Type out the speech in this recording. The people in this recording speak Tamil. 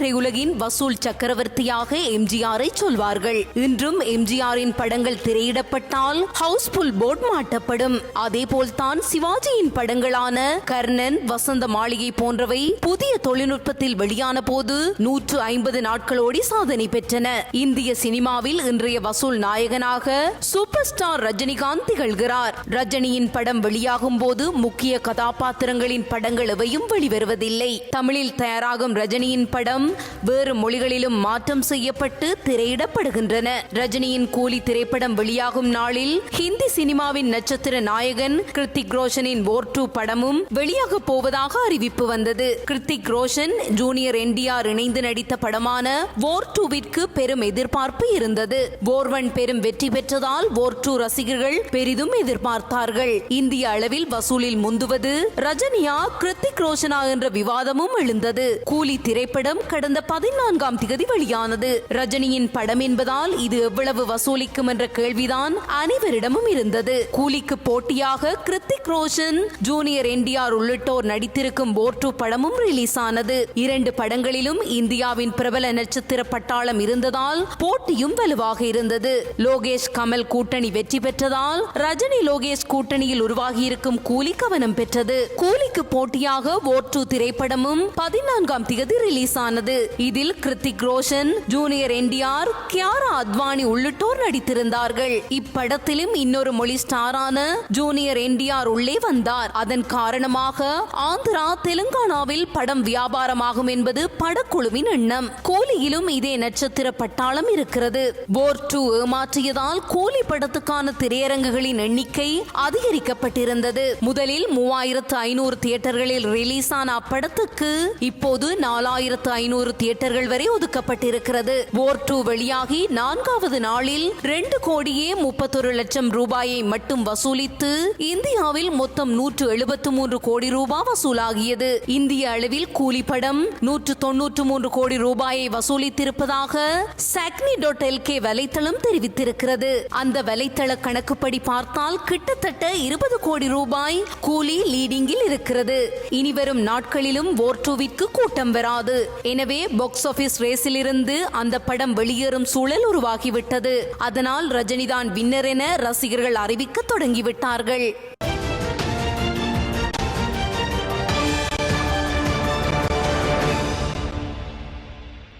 திரையுலகின் வசூல் சக்கரவர்த்தியாக எம்ஜிஆரை சொல்வார்கள். இன்றும் எம்ஜிஆரின் படங்கள் திரையிடப்பட்டால் ஹவுஸ்ஃபுல் போர்ட் மாட்டப்படும். அதேபோல்தான் சிவாஜியின் படங்களான கர்ணன், வசந்த மாளிகை போன்றவை புதிய தொழில்நுட்பத்தில் வெளியான போது 150 நாட்களோடி சாதனை பெற்றன. இந்திய சினிமாவில் இன்றைய வசூல் நாயகனாக சூப்பர் ஸ்டார் ரஜினிகாந்த் திகழ்கிறார். ரஜினியின் படம் வெளியாகும் போது முக்கிய கதாபாத்திரங்களின் படங்கள் எவையும் வெளிவருவதில்லை. தமிழில் தயாராகும் ரஜினியின் படம் வேறு மொழிகளிலும் மாற்றம் செய்யப்பட்டு திரையிடப்படுகின்றன. ரஜினியின் கூலி திரைப்படம் வெளியாகும் நாளில் ஹிந்தி சினிமாவின் நட்சத்திர நாயகன் கிருத்திக் ரோஷனின் வார் 2 படமும் வெளியாக போவதாக அறிவிப்பு வந்தது. கிருத்திக் ரோஷன், ஜூனியர் என்டிஆர் இணைந்து நடித்த படமான வார் 2விற்கு பெரும் எதிர்பார்ப்பு இருந்தது. வார் 1 பெரும் வெற்றி பெற்றதால் வார் 2 ரசிகர்கள் பெரிதும் எதிர்பார்த்தார்கள். இந்திய அளவில் வசூலில் முந்துவது ரஜினியா கிருத்திக் ரோஷனா என்ற விவாதமும் எழுந்தது. கூலி திரைப்படம் கடந்த 14ஆம் தேதி வெளியானது. ரஜினியின் படம் என்பதால் இது எவ்வளவு வசூலிக்கும் என்ற கேள்விதான் அனைவரிடமும் இருந்தது. கூலிக்கு போட்டியாக கிருத்திக் ரோஷன், ஜூனியர் என்டிஆர் உள்ளிட்டோர் நடித்திருக்கும் வார் 2 படமும் ரிலீஸ் ஆனது. 2 படங்களிலும் இந்தியாவின் பிரபல நட்சத்திர பட்டாளம் இருந்ததால் போட்டியும் வலுவாக இருந்தது. லோகேஷ் கமல் கூட்டணி வெற்றி பெற்றதால் ரஜினி லோகேஷ் கூட்டணியில் உருவாகியிருக்கும் கூலி கவனம் பெற்றது. கூலிக்கு போட்டியாக வார் 2 திரைப்படமும் 14ஆம் தேதி ரிலீஸ் ஆனது. இதில் கிருத்திக் ரோஷன், ஜூனியர் என்டிஆர், கியாரா அத்வானி உள்ளிட்டோர் நடித்திருந்தார்கள். இப்படத்திலும் இன்னொரு மொழி ஸ்டாரான ஜூனியர் என்டிஆர் உள்ளே வந்தார். அதன் காரணமாக ஆந்திரா, தெலுங்கானாவில் படம் வியாபாரமாகும் என்பது படக்குழுவின் எண்ணம். கூலியிலும் இதே நட்சத்திர பட்டாளம் இருக்கிறது. வார் 2 ஏமாற்றியதால் கூலி படத்துக்கான திரையரங்குகளின் எண்ணிக்கை அதிகரிக்கப்பட்டிருந்தது. முதலில் 3500 தியேட்டர்களில் ரிலீஸ் ஆன அப்படத்துக்கு இப்போது 4500 தியேட்டர்கள் வரை ஒதுக்கப்பட்டிருக்கிறது. வார் 2 வெளியாகி 4வது நாளில் 2 கோடியே 31 லட்சம் ரூபாயை மட்டும் வசூலித்து இந்தியாவில் மொத்தம் 173 கோடி ரூபாய் வசூலாகியது. இந்திய அளவில் கூலி படம் 193 கோடி ரூபாயை வசூலித்திருப்பதாக Sacni.lk வலைத்தளம் தெரிவித்திருக்கிறது. அந்த வலைத்தள கணக்குப்படி பார்த்தால் கிட்டத்தட்ட 20 கோடி ரூபாய் கூலி லீடிங்கில் இருக்கிறது. இனிவரும் நாட்களிலும் வார் 2விற்கு கூட்டம் வராது. எனவே பாக்ஸ் ஆபீஸ் ரேஸில் இருந்து அந்த படம் வெளியேறும் சூழல் உருவாகிவிட்டது. அதனால் ரஜினிதான் வின்னர் என ரசிகர்கள் அறிவிக்க தொடங்கிவிட்டார்கள்.